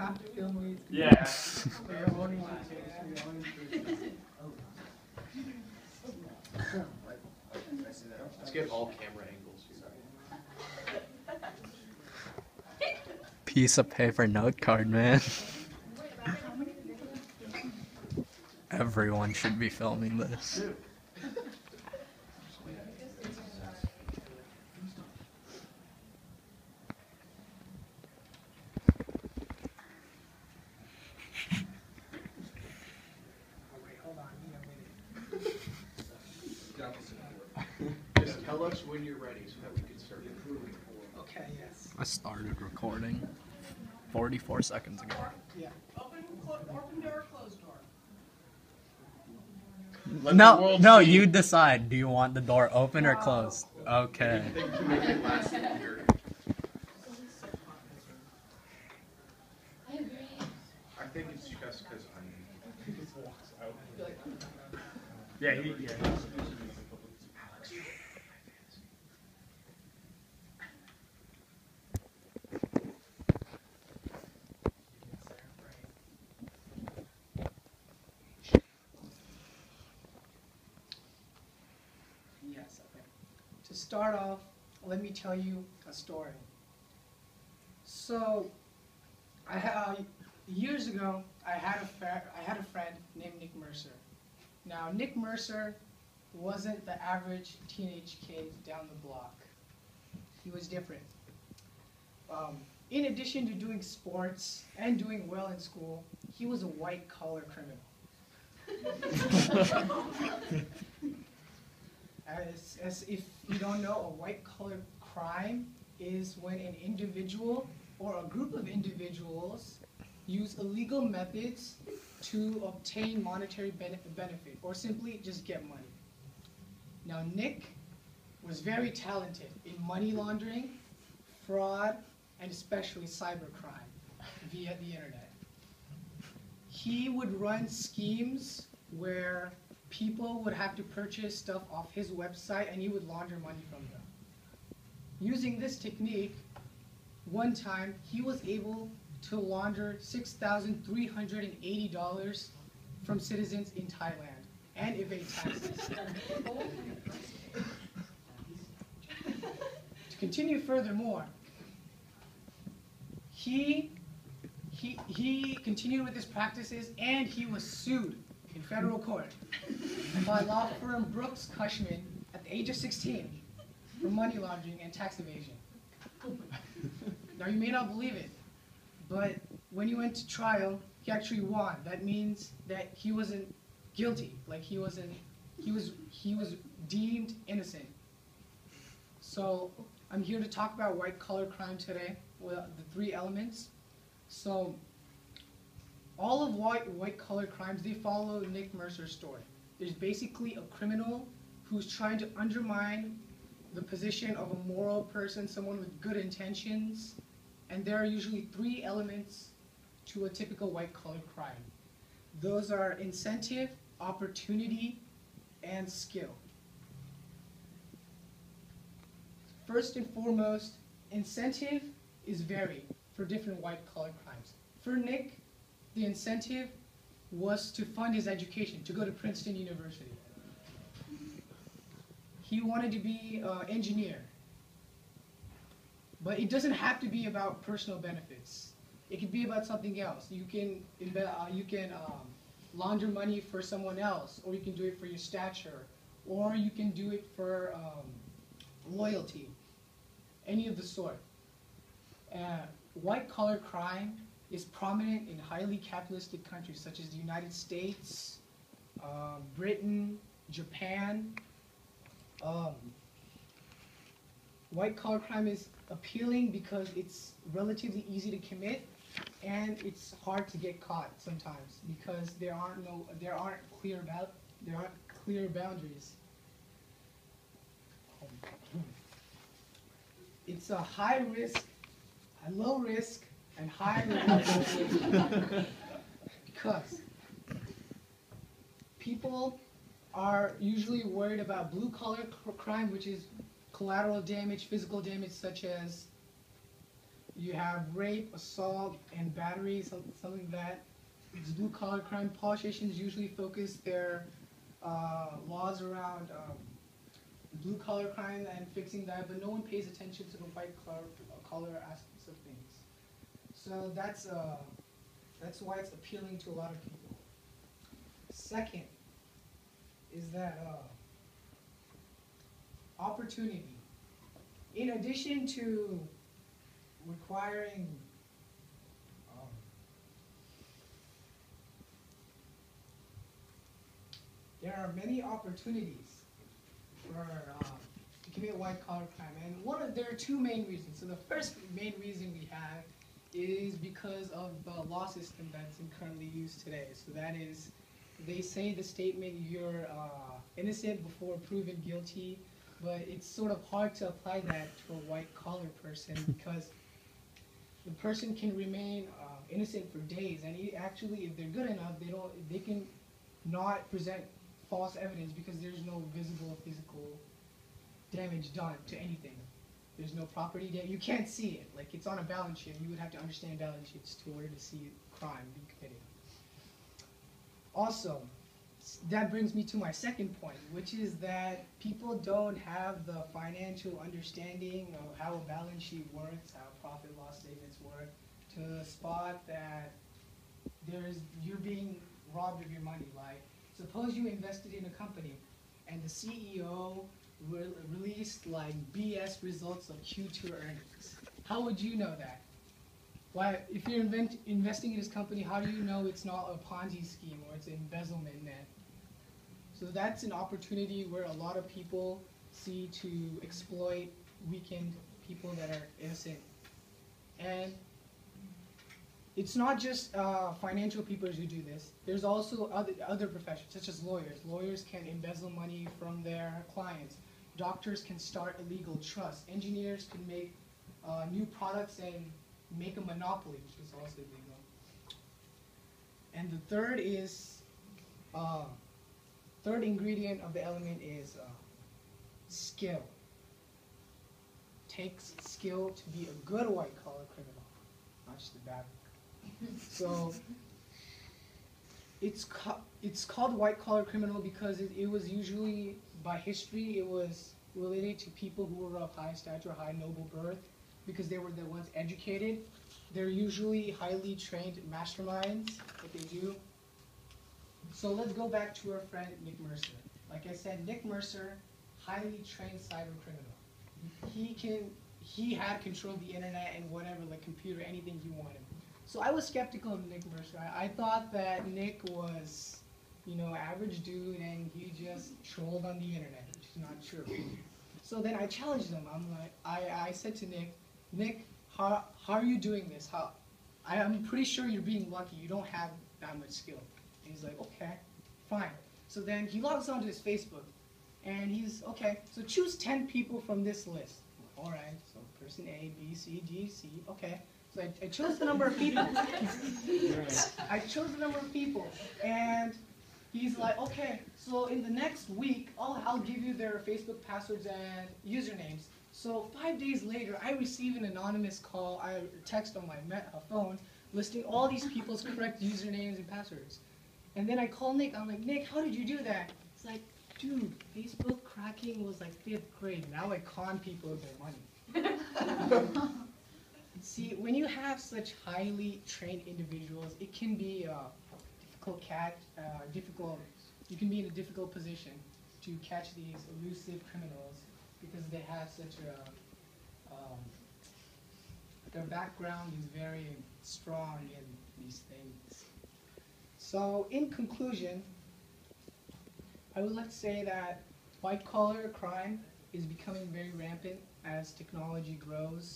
have to film me. Yeah. Let's get all camera angles here. Piece of paper note card, man. Everyone should be filming this. Just tell us when you're ready so that we can start improving. Okay, yes. I started recording 44 seconds ago. Yeah. Open door, closed door. Let the No, world no, see. you decide. Do you want the door open or closed? Okay. Anything to make it last longer. I think it's just because I'm. Yeah, yeah. Yes, okay. To start off, let me tell you a story. So, years ago, I had a friend named Nick Mercer. Now, Nick Mercer wasn't the average teenage kid down the block. He was different. In addition to doing sports and doing well in school, he was a white-collar criminal. As if you don't know, a white-collar crime is when an individual or a group of individuals use illegal methods to obtain monetary benefit or simply just get money. Now, Nick was very talented in money laundering, fraud, and especially cybercrime via the internet. He would run schemes where people would have to purchase stuff off his website and he would launder money from them. Using this technique, one time he was able to launder $6,380 from citizens in Thailand and evade taxes. To continue furthermore, he continued with his practices and he was sued in federal court by law firm Brooks Cushman at the age of 16 for money laundering and tax evasion. Now you may not believe it, but when he went to trial, he actually won. That means that he wasn't guilty. Like he was deemed innocent. So I'm here to talk about white-collar crime today, with the three elements. So all of white-collar crimes, they follow Nick Mercer's story. There's basically a criminal who's trying to undermine the position of a moral person, someone with good intentions, and there are usually three elements to a typical white-collar crime. Those are incentive, opportunity, and skill. First and foremost, incentive is varied for different white-collar crimes. For Nick, the incentive was to fund his education, to go to Princeton University. He wanted to be an engineer. But it doesn't have to be about personal benefits. It could be about something else. You can launder money for someone else, or you can do it for your stature, or you can do it for loyalty, any of the sort. White-collar crime is prominent in highly capitalistic countries such as the United States, Britain, Japan. White-collar crime is appealing because it's relatively easy to commit, and it's hard to get caught sometimes because there aren't clear boundaries. It's a low risk, and high reward because people are usually worried about blue-collar crime, which is collateral damage, physical damage, such as You have rape, assault, and battery, something like that. It's blue-collar crime. Politicians usually focus their laws around blue-collar crime and fixing that, but no one pays attention to the white-collar aspects of things. So that's why it's appealing to a lot of people. Second is that opportunity. In addition to requiring there are many opportunities for to commit white-collar crime, and there are two main reasons. So the first main reason we have is because of the law system that's currently used today. So that is, they say the statement, you're innocent before proven guilty, but it's sort of hard to apply that to a white-collar person because the person can remain innocent for days, and actually, if they're good enough, they can not present false evidence because there's no visible physical damage done to anything. There's no property damage. You can't see it. Like, it's on a balance sheet. You would have to understand balance sheets in order to see crime being committed. Also, that brings me to my second point, which is that people don't have the financial understanding of how a balance sheet works, how profit loss statements work, to spot that you're being robbed of your money. Like, suppose you invested in a company and the CEO released like BS results of Q2 earnings. How would you know that? Why, if you're investing in this company, how do you know it's not a Ponzi scheme or it's an embezzlement net? So that's an opportunity where a lot of people see to exploit weakened people that are innocent. And it's not just financial people who do this. There's also other professions, such as lawyers. Lawyers can embezzle money from their clients. Doctors can start illegal trusts. Engineers can make new products and make a monopoly, which is also illegal. And the third ingredient of the element is skill. Takes skill to be a good white-collar criminal, not just a bad one. So it's called white-collar criminal because it was usually, by history, it was related to people who were of high stature, high noble birth, because they were the ones educated. They're usually highly trained masterminds, what they do. So let's go back to our friend Nick Mercer. Like I said, Nick Mercer, highly trained cyber criminal. He had control of the internet and whatever, like computer, anything he wanted. So I was skeptical of Nick Mercer. I thought that Nick was, average dude and he just trolled on the internet, which is not true. So then I challenged him. I said to Nick, how are you doing this? I'm pretty sure you're being lucky. You don't have that much skill. And he's like, okay, fine. So then he logs onto his Facebook, and he's, okay, so choose 10 people from this list. All right, so person A, B, C, D, C, okay. So I chose the number of people. I chose the number of people, and he's like, okay, so in the next week, I'll give you their Facebook passwords and usernames. So 5 days later, I receive an anonymous call, text on my phone, listing all these people's correct usernames and passwords. And then I call Nick, I'm like, Nick, how did you do that? It's like, dude, Facebook cracking was like 5th grade. Now I con people of their money. See, when you have such highly trained individuals, it can be you can be in a difficult position to catch these elusive criminals because they have such their background is very strong in these things. So, in conclusion, I would like to say that white-collar crime is becoming very rampant as technology grows.